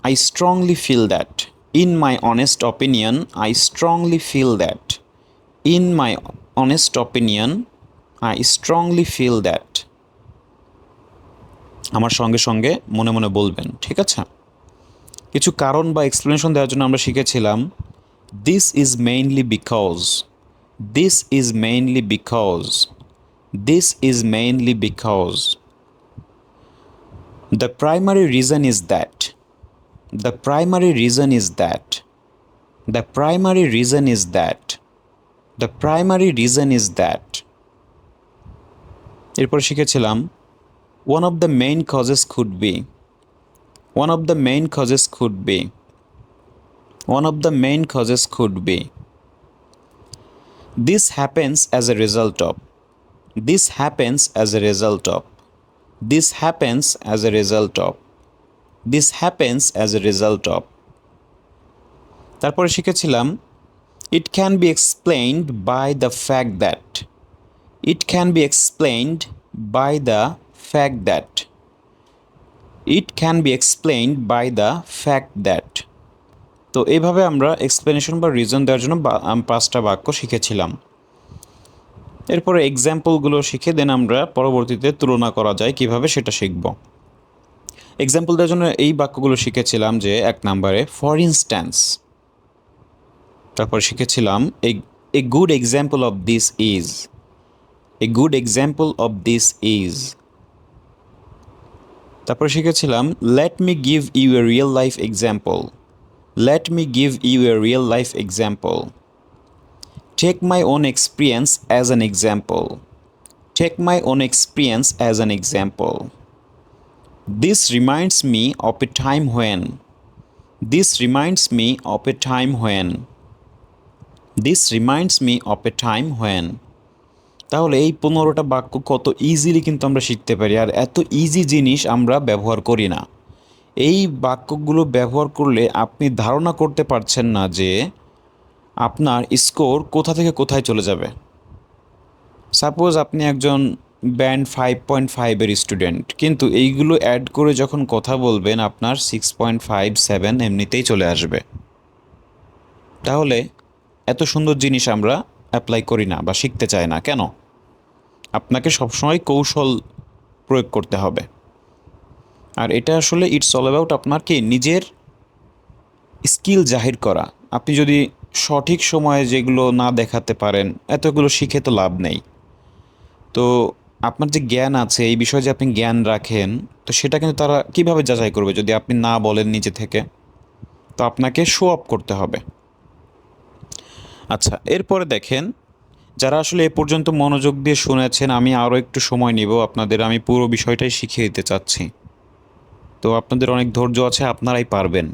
I strongly feel that. In my honest opinion I strongly feel that. In my honest opinion I strongly feel that. আমার সঙ্গে সঙ্গে মনে মনে বলবেন, ঠিক আছে? কিছু কারণ বা এক্সপ্লেনেশন দেওয়ার জন্য আমরা শিখেছিলাম, this is mainly because. This is mainly because. This is mainly because. The primary reason is that. The primary reason is that. The primary reason is that. The primary reason is that. এরপর শিখেছিলাম, one of the main causes could be. One of the main causes could be. One of the main causes could be. This happens as a result of. This happens as a result of. This happens as a result of. This happens as a result of. তারপরে শিখেছিলাম, it can be explained by the fact that. It can be explained by the fact that. It can be explained by the fact that. তো এইভাবে আমরা explanation বা reason দেওয়ার জন্য 5টা বাক্য শিখেছিলাম। এরপরে এক্সাম্পলগুলো শিখে দেন আমরা পরবর্তীতে তুলনা করা যায় কিভাবে সেটা শিখব। এক্সাম্পল দেওয়ার জন্য এই বাক্যগুলো শিখেছিলাম, যে 1 নম্বরে ফর ইনস্ট্যান্স। তারপর শিখেছিলাম, a good example of this is. A good example of this is. তারপর শিখেছিলাম, let me give you a real life example. Let me give you a real life example. Take my own experience as an example. Take my own experience as an example. This reminds me of a time when. This reminds me of a time when. This reminds me of a time when. তাহলে এই 15টা বাক্য কত easily কিন্তু আমরা শিখতে পারি, আর এত easy জিনিস আমরা ব্যবহার করি না। এই বাক্যগুলো ব্যবহার করলে আপনি ধারণা করতে পারছেন না যে আপনার স্কোর কোথা থেকে কোথায় চলে যাবে। সাপোজ আপনি একজন ব্যান্ড 5.5-এর স্টুডেন্ট, কিন্তু এইগুলো অ্যাড করে যখন কথা বলবেন আপনার 6.57 এমনিতেই চলে আসবে। তাহলে এত সুন্দর জিনিস আমরা অ্যাপ্লাই করি না বা শিখতে চাই না কেন? আপনাকে সবসময় কৌশল প্রয়োগ করতে হবে। আর এটা আসলে ইটস অল অ্যাবাউট আপনার কি নিজের স্কিল জাহির করা। আপনি যদি সঠিক সময়ে যেগুলো না দেখাতে পারেন, এতগুলো শিখে তো লাভ নেই। তো আপনার যে জ্ঞান আছে, এই বিষয়ে যে আপনি জ্ঞান রাখেন, তো সেটা কিন্তু তারা কিভাবে যাচাই করবে যদি আপনি না বলেন নিজে থেকে? তো আপনাকে শো অফ করতে হবে। আচ্ছা, এরপরে দেখেন, যারা আসলে এ পর্যন্ত মনোযোগ দিয়ে শুনেছেন, আমি আরও একটু সময় নিব আপনাদের, আমি পুরো বিষয়টাই শিখিয়ে দিতে চাচ্ছি। তো আপনাদের অনেক ধৈর্য আছে, আপনারাই পারবেন,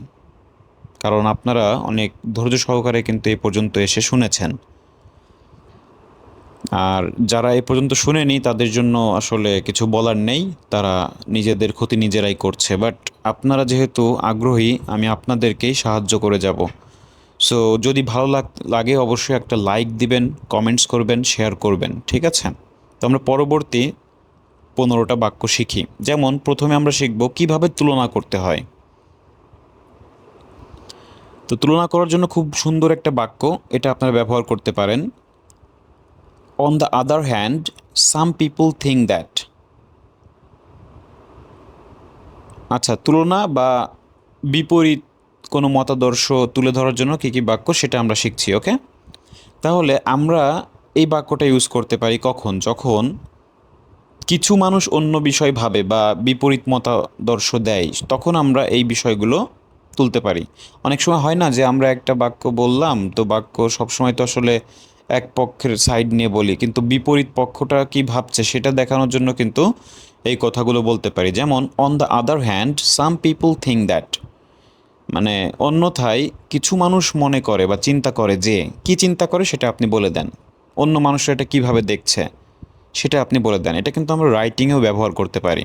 কারণ আপনারা অনেক ধৈর্য সহকারে কিন্তু এ পর্যন্ত এসে শুনেছেন। আর যারা এ পর্যন্ত শুনেনি তাদের জন্য আসলে কিছু বলার নেই, তারা নিজেদের ক্ষতি নিজেরাই করছে। বাট আপনারা যেহেতু আগ্রহী, আমি আপনাদেরকেই সাহায্য করে যাব। সো যদি ভালো লাগে অবশ্যই একটা লাইক দিবেন, কমেন্টস করবেন, শেয়ার করবেন, ঠিক আছে? তো আমরা পরবর্তী 15টা বাক্য শিখি। যেমন প্রথমে আমরা শিখব কিভাবে তুলনা করতে হয়। তো তুলনা করার জন্য খুব সুন্দর একটা বাক্য, এটা আপনারা ব্যবহার করতে পারেন। On the other hand, some people think that. আচ্ছা, তুলনা বা বিপরীত কোনো মতাদর্শ তুলে ধরার জন্য কী কী বাক্য সেটা আমরা শিখছি, ওকে? তাহলে আমরা এই বাক্যটা ইউজ করতে পারি কখন? যখন কিছু মানুষ অন্য বিষয় ভাবে বা বিপরীত মতাদর্শ দেয়, তখন আমরা এই বিষয়গুলো তুলতে পারি। অনেক সময় হয় না যে আমরা একটা বাক্য বললাম, তো বাক্য সবসময় তো আসলে এক পক্ষের সাইড নিয়ে বলি, কিন্তু বিপরীত পক্ষটা কি ভাবছে সেটা দেখানোর জন্য কিন্তু এই কথাগুলো বলতে পারি। যেমন on the other hand some people think that, মানে অন্যথায় কিছু মানুষ মনে করে বা চিন্তা করে, যে কি চিন্তা করে সেটা আপনি বলে দেন, অন্য মানুষরা এটা কীভাবে দেখছে সেটা আপনি বলে দেন। এটা কিন্তু আমরা রাইটিংয়েও ব্যবহার করতে পারি।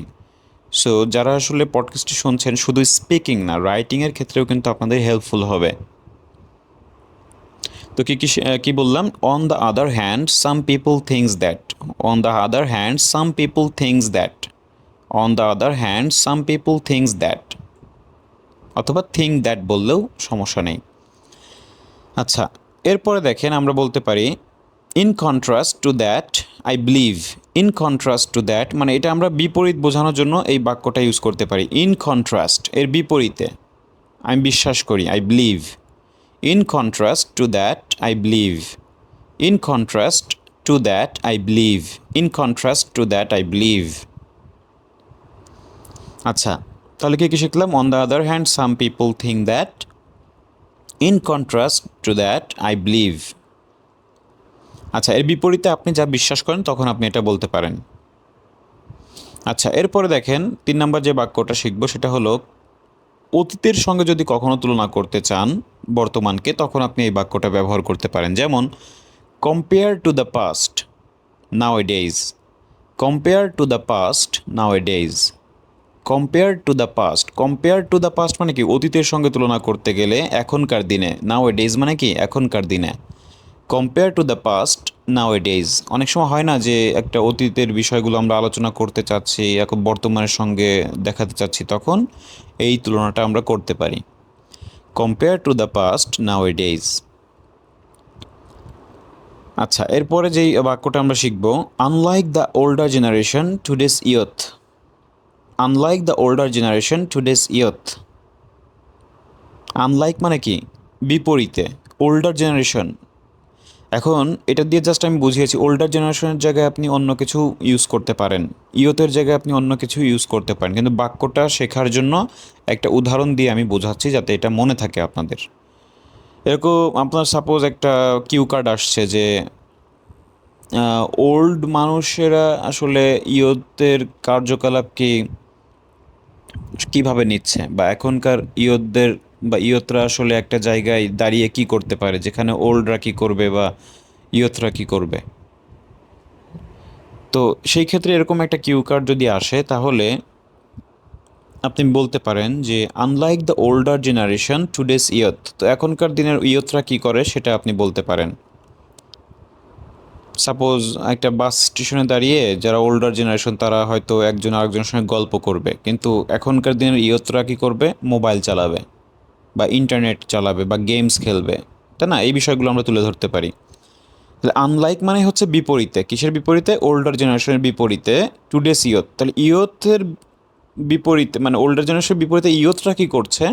সো যারা আসলে পডকাস্টটি শুনছেন, শুধু স্পিকিং না, রাইটিংয়ের ক্ষেত্রেও কিন্তু আপনাদের হেল্পফুল হবে। তো কি বললাম? On the other hand some people things that, on the other hand some people things that, on the other hand some people things that, অথবা থিঙ্ক দ্যাট বললেও সমস্যা নেই। আচ্ছা, এরপরে দেখেন আমরা বলতে পারি in contrast to that I believe. In contrast to that মানে এটা আমরা বিপরীত বোঝানোর জন্য এই বাক্যটা ইউজ করতে পারি। ইন কন্ট্রাস্ট এর বিপরীতে, আমি বিশ্বাস করি, I believe. In contrast to that I believe. In contrast to that I believe. In contrast to that I believe. আচ্ছা, তাহলে কি শিখলাম? On the other hand some people think that, in contrast to that I believe. আচ্ছা, এর বিপরীতে আপনি যা বিশ্বাস করেন তখন আপনি এটা বলতে পারেন। আচ্ছা, এরপরে দেখেন 3 নম্বর যে বাক্যটা শিখবো সেটা হলো অতীতের সঙ্গে যদি কখনো তুলনা করতে চান বর্তমানকে, তখন আপনি এই বাক্যটা ব্যবহার করতে পারেন। যেমন compare to the past nowadays. Compare to the past nowadays. Compare to the past, compare to the past মানে কি অতীতের সঙ্গে তুলনা করতে গেলে এখনকার দিনে। নাও এ ডেজ মানে কি এখনকার দিনে। Compare to the past now A days. অনেক সময় হয় না যে একটা অতীতের বিষয়গুলো আমরা আলোচনা করতে চাচ্ছি, এখন বর্তমানের সঙ্গে দেখাতে চাচ্ছি, তখন এই তুলনাটা আমরা করতে পারি। Compare to the past now A days. আচ্ছা, এরপরে যেই বাক্যটা আমরা শিখব, unlike the older generation today's youth. Unlike the older generation today's youth. Unlike মানে কি বিপরীতে, ওল্ডার জেনারেশন এখন এটা দিয়ে জাস্ট আমি বুঝিয়েছি ওল্ডার জেনারেশনের জায়গায় আপনি অন্য কিছু ইউজ করতে পারেন, ইয়তের জায়গায় আপনি অন্য কিছু ইউজ করতে পারেন, কিন্তু বাক্যটা শেখার জন্য একটা উদাহরণ দিয়ে আমি বোঝাচ্ছি যাতে এটা মনে থাকে আপনাদের। এরকম আপনার সাপোজ একটা কিউ কার্ড আসছে যে ওল্ড মানুষেরা আসলে ইয়তের কার্যকলাপ কীভাবে নিচ্ছে, বা এখনকার ইয়তদের বা ইয়তরা আসলে একটা জায়গায় দাঁড়িয়ে কি করতে পারে যেখানে ওল্ডরা কি করবে বা ইয়তরা কি করবে। তো সেই ক্ষেত্রে এরকম একটা কিউ কার্ড যদি আসে তাহলে আপনি বলতে পারেন যে unlike the older generation today's youth, তো এখনকার দিনের ইয়থরা কি করে সেটা আপনি বলতে পারেন। সাপোজ একটা বাস স্টেশনে দাঁড়িয়ে যারা ওল্ডার জেনারেশন তারা হয়তো একজন আরেকজনের সঙ্গে গল্প করবে, কিন্তু এখনকার দিনের ইয়থরা কী করবে, মোবাইল চালাবে বা ইন্টারনেট চালাবে বা গেমস খেলবে, তাই না? এই বিষয়গুলো আমরা তুলে ধরতে পারি। তাহলে আনলাইক মানে হচ্ছে বিপরীতে, কিসের বিপরীতে? ওল্ডার জেনারেশনের বিপরীতে টুডেস ইয়থ। তাহলে ইয়থের বিপরীতে মানে ওল্ডার জেনারেশনের বিপরীতে ইয়থরা কী করছে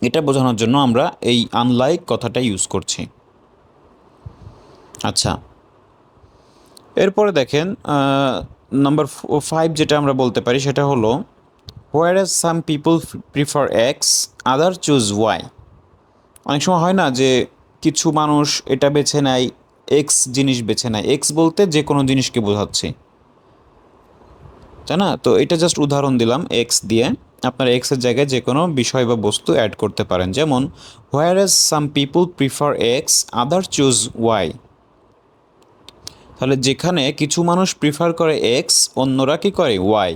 এটা বোঝানোর জন্য আমরা এই আনলাইক কথাটা ইউজ করছি। আচ্ছা, এরপরে দেখেন নাম্বার 5 যেটা আমরা বলতে পারি সেটা হলো whereas some people prefer X other choose Y. অনেক সময় হয় না যে কিছু মানুষ এটা বেছে নেয়, এক্স জিনিস বেছে নেয়, এক্স বলতে যে কোনো জিনিসকে বোঝাচ্ছি, তাই না? তো এটা জাস্ট উদাহরণ দিলাম এক্স দিয়ে, আপনার এক্সের জায়গায় যে কোনো বিষয় বা বস্তু অ্যাড করতে পারেন, যেমন whereas some people prefer X other choose Y. তাহলে যেখানে কিছু মানুষ প্রিফার করে এক্স, অন্যরা কি করে ওয়াই।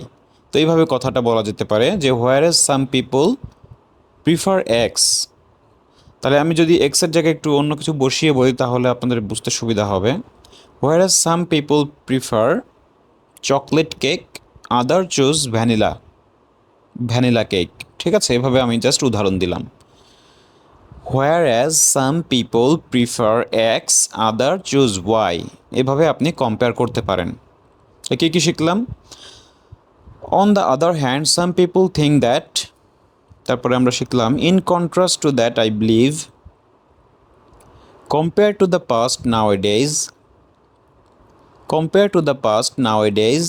তো এইভাবে কথাটা বলা যেতে পারে যে whereas some people prefer X. তাহলে আমি যদি এক্সের জায়গায় একটু অন্য কিছু বসিয়ে বলি তাহলে আপনাদের বুঝতে সুবিধা হবে। Whereas some people prefer chocolate cake other choose vanilla cake. ঠিক আছে, এভাবে আমি জাস্ট উদাহরণ দিলাম। Whereas some people prefer X other choose Y, এভাবে আপনি কম্পেয়ার করতে পারেন। কী কী শিখলাম? On the other hand some people think that, তারপরে আমরা শিখলাম in contrast to that I believe, compare to the past nowadays, compare to the past now A days,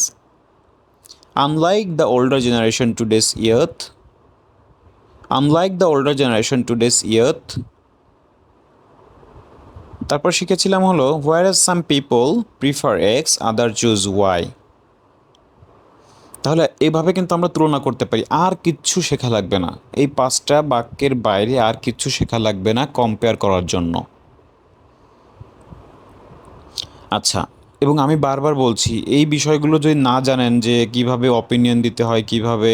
unlike the older generation today's youth, unlike the older generation today's youth. তারপর শিখেছিলাম হলো whereas some people prefer X other choose Y. তাহলে এইভাবে কিন্তু আমরা তুলনা করতে পারি, আর কিচ্ছু শেখা লাগবে না, এই 5টা বাক্যের বাইরে আর কিচ্ছু শেখা লাগবে না কম্পেয়ার করার জন্য। আচ্ছা, এবং আমি বারবার বলছি এই বিষয়গুলো যদি না জানেন যে কিভাবে অপিনিয়ন দিতে হয়, কিভাবে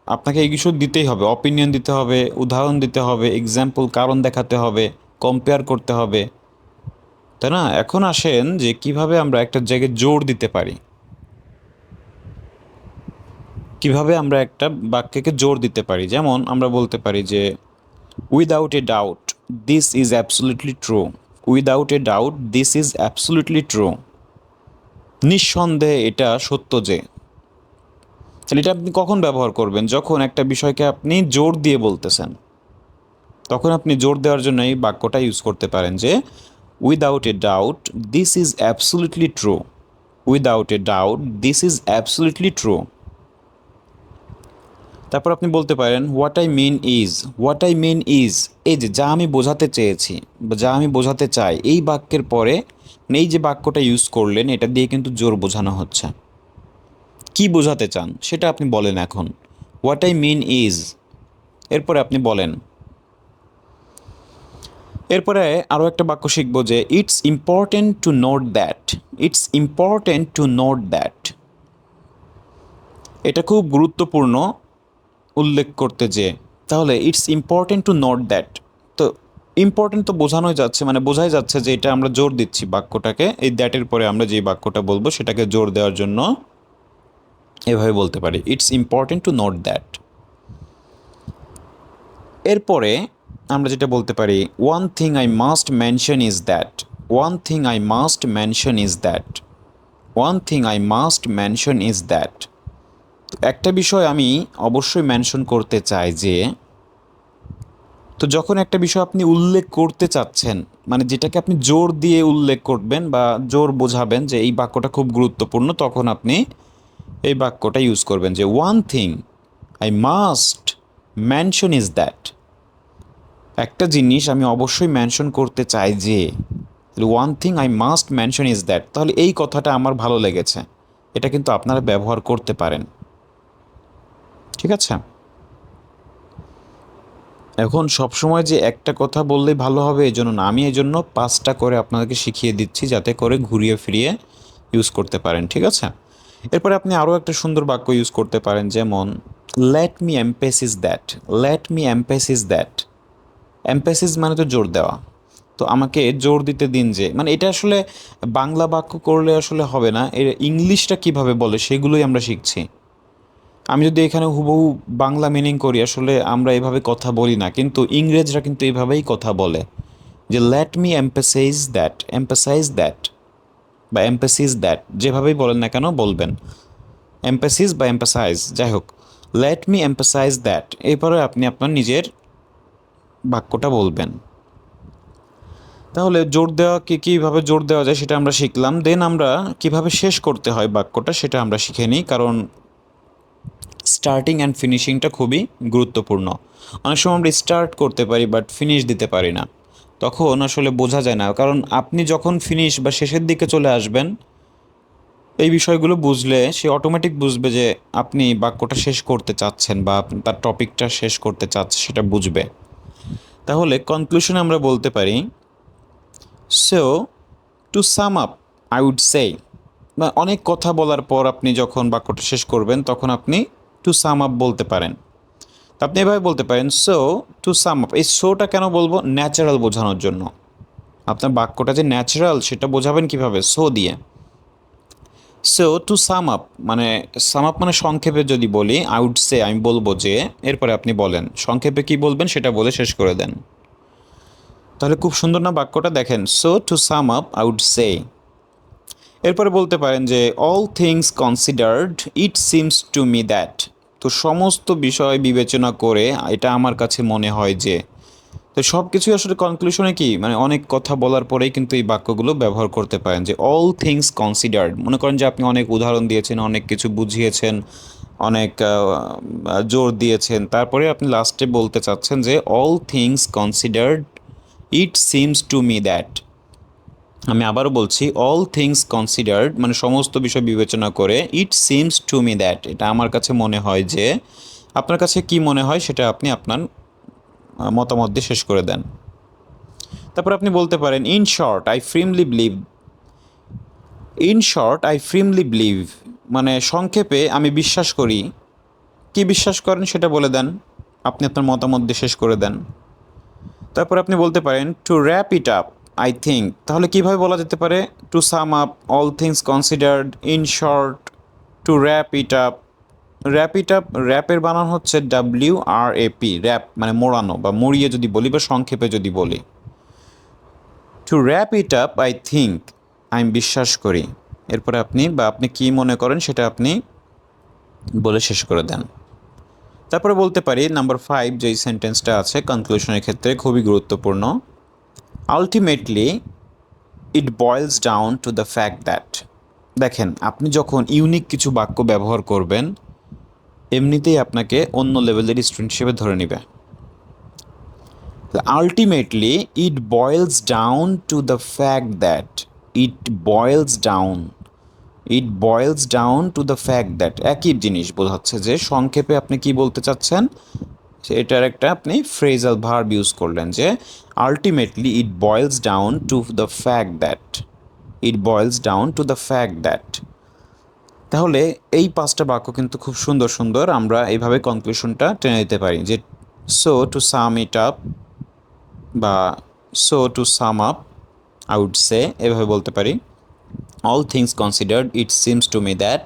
আপনাকে এই কিছু দিতেই হবে, অপিনিয়ন দিতে হবে, উদাহরণ দিতে হবে, এক্সাম্পল কারণ দেখাতে হবে, কম্পেয়ার করতে হবে, তাই না? এখন আসেন যে কিভাবে আমরা একটা জায়গায় জোর দিতে পারি, কিভাবে আমরা একটা বাক্যকে জোর দিতে পারি। যেমন আমরা বলতে পারি যে without a doubt this is absolutely true, without a doubt this is absolutely true, নিঃসন্দেহে এটা সত্য যে। তাহলে এটা আপনি কখন ব্যবহার করবেন? যখন একটা বিষয়কে আপনি জোর দিয়ে বলতেছেন, তখন আপনি জোর দেওয়ার জন্য এই বাক্যটা ইউজ করতে পারেন যে without a doubt this is absolutely true, without a doubt this is absolutely true. তারপর আপনি বলতে পারেন what I mean is, what I mean is, এই যে যা আমি বোঝাতে চেয়েছি বা যা আমি বোঝাতে চাই, এই বাক্যের পরে এই যে বাক্যটা ইউজ করলেন এটা দিয়ে কিন্তু জোর বোঝানো হচ্ছে। কি বোঝাতে চান সেটা আপনি বলেন এখন, হোয়াট আই মিন ইজ, এরপরে আপনি বলেন। এরপরে আরও একটা বাক্য শিখব যে it's important to note that, it's important to note that, এটা খুব গুরুত্বপূর্ণ উল্লেখ করতে যে। তাহলে it's important to note that, তো ইম্পর্টেন্ট তো বোঝানোই যাচ্ছে, মানে বোঝাই যাচ্ছে যে এটা আমরা জোর দিচ্ছি বাক্যটাকে, এই দ্যাটের পরে আমরা যে বাক্যটা বলবো সেটাকে জোর দেওয়ার জন্য এভাবে বলতে পারি it's important to note that. এরপরে আমরা যেটা বলতে পারি one thing I must mention is that, one thing I must mention is that, one thing I must mention is that, একটা বিষয় আমি অবশ্যই মেনশন করতে চাই যে, তো যখন একটা বিষয় আপনি উল্লেখ করতে চাচ্ছেন, মানে যেটাকে আপনি জোর দিয়ে উল্লেখ করবেন বা জোর বোঝাবেন যে এই বাক্যটা খুব গুরুত্বপূর্ণ, তখন আপনি এই বাক্যটা ইউজ করবেন যে one thing I must mention is that. একটা জিনিস আমি অবশ্যই মেনশন করতে চাই যে, one thing I must mention is that, তাহলে এই কথাটা আমার ভালো লেগেছে, এটা কিন্তু আপনারা ব্যবহার করতে পারেন। ঠিক আছে? এখন সবসময় যে একটা কথা বললেই ভালো হবে এই জন্য না, আমি এই জন্য 5টা করে আপনাদেরকে শিখিয়ে দিচ্ছি যাতে করে ঘুরিয়ে ফিরিয়ে ইউজ করতে পারেন। ঠিক আছে? এরপরে আপনি আরও একটা সুন্দর বাক্য ইউজ করতে পারেন, যেমন let me emphasis that. Let me emphasis that, emphasis মানে তো জোর দেওয়া, তো আমাকে জোর দিতে দিন যে, মানে এটা আসলে বাংলা বাক্য করলে আসলে হবে না, এর ইংলিশটা কিভাবে বলে সেগুলোই আমরা শিখছি। আমি যদি এখানে হুবহু বাংলা মিনিং করি, আসলে আমরা এভাবে কথা বলি না, কিন্তু ইংরেজরা কিন্তু এভাবেই কথা বলে যে লেট মি এম্পাসাইজ দ্যাট বা এম্পাসিস দ্যাট, যেভাবেই বলেন না কেন বলবেন এম্পাসিস বা এম্পাসাইজ, যাই হোক, লেট মি এম্পাসাইজ দ্যাট, এরপরে আপনি আপনার নিজের বাক্যটা বলবেন। তাহলে জোর দেওয়া কীভাবে জোর দেওয়া যায় সেটা আমরা শিখলাম। দেন আমরা কিভাবে শেষ করতে হয় বাক্যটা সেটা আমরা শিখে নিই, কারণ স্টার্টিং অ্যান্ড ফিনিশিংটা খুবই গুরুত্বপূর্ণ। অনেক সময় আমরা স্টার্ট করতে পারি বাট ফিনিশ দিতে পারি না, তখন আসলে বোঝা যায় না, কারণ আপনি যখন ফিনিশ বা শেষের দিকে চলে আসবেন, এই বিষয়গুলো বুঝলে সে অটোমেটিক বুঝবে যে আপনি বাক্যটা শেষ করতে চাচ্ছেন বা তার টপিকটা শেষ করতে চাচ্ছে, সেটা বুঝবে। তাহলে কনক্লুশনে আমরা বলতে পারি, so to sum up I would say, বা অনেক কথা বলার পর আপনি যখন বাক্যটা শেষ করবেন তখন আপনি টু সাম আপ বলতে পারেন। তো আপনি এভাবে বলতে পারেন, সো টু সাম আপ। এই সোটা কেন বলবো? ন্যাচারাল বোঝানোর জন্য। আপনার বাক্যটা যে ন্যাচারাল সেটা বোঝাবেন কিভাবে? সো দিয়ে। সো টু সাম আপ মানে, সাম আপ মানে সংক্ষেপে যদি বলি, আই উড সে, আমি বলবো যে, এরপরে আপনি বলেন সংক্ষেপে কি বলবেন সেটা বলে শেষ করে দেন। তাহলে খুব সুন্দর না বাক্যটা? দেখেন, so to sum up I would say. এরপরে বলতে পারেন যে all things considered it seems to me that. তো সমস্ত বিষয় বিবেচনা করে এটা আমার কাছে মনে হয় যে, তো সব কিছুই আসলে কনক্লুশনে কি, মানে অনেক কথা বলার পরেই কিন্তু এই বাক্যগুলো ব্যবহার করতে পারেন যে অল থিংস কনসিডার্ড। মনে করেন যে আপনি অনেক উদাহরণ দিয়েছেন, অনেক কিছু বুঝিয়েছেন, অনেক জোর দিয়েছেন, তারপরে আপনি লাস্টে বলতে চাচ্ছেন যে all things considered it seems to me that. আমি আবারও বলছি, অল থিংস কনসিডার্ড মানে সমস্ত বিষয় বিবেচনা করে, ইট সিমস টু মি দ্যাট, এটা আমার কাছে মনে হয় যে। আপনার কাছে কি মনে হয় সেটা আপনি আপনার মতামত দিয়ে শেষ করে দেন। তারপর আপনি বলতে পারেন, in short I firmly believe. In short I firmly believe মানে সংক্ষেপে আমি বিশ্বাস করি। কি বিশ্বাস করেন সেটা বলে দেন, আপনি আপনার মতামত দিয়ে শেষ করে দেন। তারপর আপনি বলতে পারেন, to wrap it up I think. তাহলে কীভাবে বলা যেতে পারে? To sum up, all things considered, in short, to wrap it up. Wrap it up, র্যাপের বানান হচ্ছে WRAP, র্যাপ মানে মোড়ানো বা মুড়িয়ে যদি বলি বা সংক্ষেপে যদি বলি। Two wrap it up I think, আমি বিশ্বাস করি। এরপরে আপনি কি মনে করেন সেটা আপনি বলে শেষ করে দেন। তারপরে বলতে পারি নাম্বার 5, যেই সেন্টেন্সটা আছে কনক্লুশনের ক্ষেত্রে খুবই গুরুত্বপূর্ণ। Ultimately it boils down to the fact that. দেখেন, আপনি যখন ইউনিক কিছু বাক্য ব্যবহার করবেন, এমনিতেই আপনাকে অন্য লেভেলের স্টুডেন্ট হিসেবে ধরে নেবে। Ultimately it boils down to the fact that, it boils down, it boils down to the fact that, একই জিনিস বোঝাচ্ছে যে সংক্ষেপে আপনি কি বলতে চাচ্ছেন, এটার একটা আপনি ফ্রেজাল ভার্ব ইউজ করলেন যে ultimately it boils down to the fact that, it boils down to the fact that. তাহলে এই 5টা বাক্য কিন্তু খুব সুন্দর সুন্দর, আমরা এইভাবে কনক্লুশনটা টেনে দিতে পারি যে so to sum it up বা so to sum up I would say, এভাবে বলতে পারি। All things considered it seems to me that.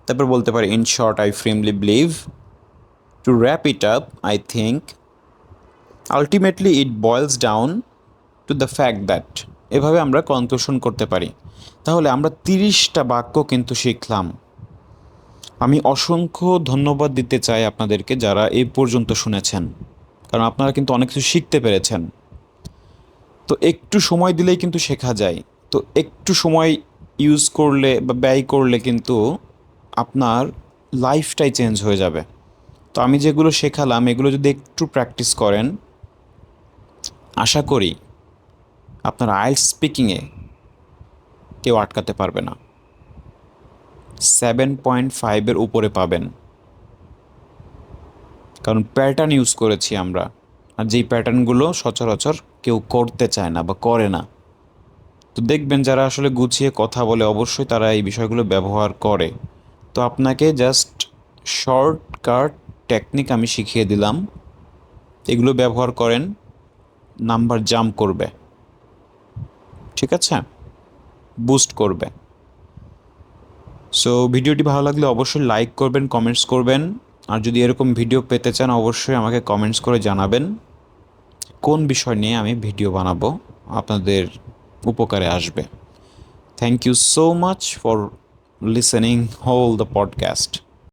তারপর বলতে পারি, in short I firmly believe. To wrap it up I think ultimately it boils down to the fact that. এভাবে আমরা conclusion করতে পারি। তাহলে আমরা 30টা বাক্য কিন্তু শিখলাম। আমি অসংখ্য ধন্যবাদ দিতে চাই আপনাদেরকে যারা এই পর্যন্ত শুনেছেন, কারণ আপনারা কিন্তু অনেক কিছু শিখতে পেরেছেন। তো একটু সময় দিলেই কিন্তু শেখা যায়। তো একটু সময় ইউজ করলে বা ব্যয় করলে কিন্তু আপনার লাইফটাই চেঞ্জ হয়ে যাবে। তো আমি যেগুলো শেখালাম এগুলো যদি একটু প্র্যাকটিস করেন, আশা করি আপনার আইএলটিএস স্পিকিংয়ে কেউ আটকাতে পারবে না। 7.5-এর উপরে পাবেন, কারণ প্যাটার্ন ইউজ করেছি আমরা, আর যেই প্যাটার্নগুলো সচরাচর কেউ করতে চায় না বা করে না। তো দেখবেন যারা আসলে গুছিয়ে কথা বলে অবশ্যই তারা এই বিষয়গুলো ব্যবহার করে। তো আপনাকে জাস্ট শর্টকাট টেকনিক আমি শিখিয়ে দিলাম, এগুলো ব্যবহার করেন, নাম্বার জাম্প করবে, ঠিক আছে, বুস্ট করবে। সো ভিডিওটি ভালো লাগলে অবশ্যই লাইক করবেন, কমেন্টস করবেন, আর যদি এরকম ভিডিও পেতে চান অবশ্যই আমাকে কমেন্টস করে জানাবেন কোন বিষয় নিয়ে আমি ভিডিও বানাবো, আপনাদের উপকারে আসবে। Thank you so much for listening whole the podcast.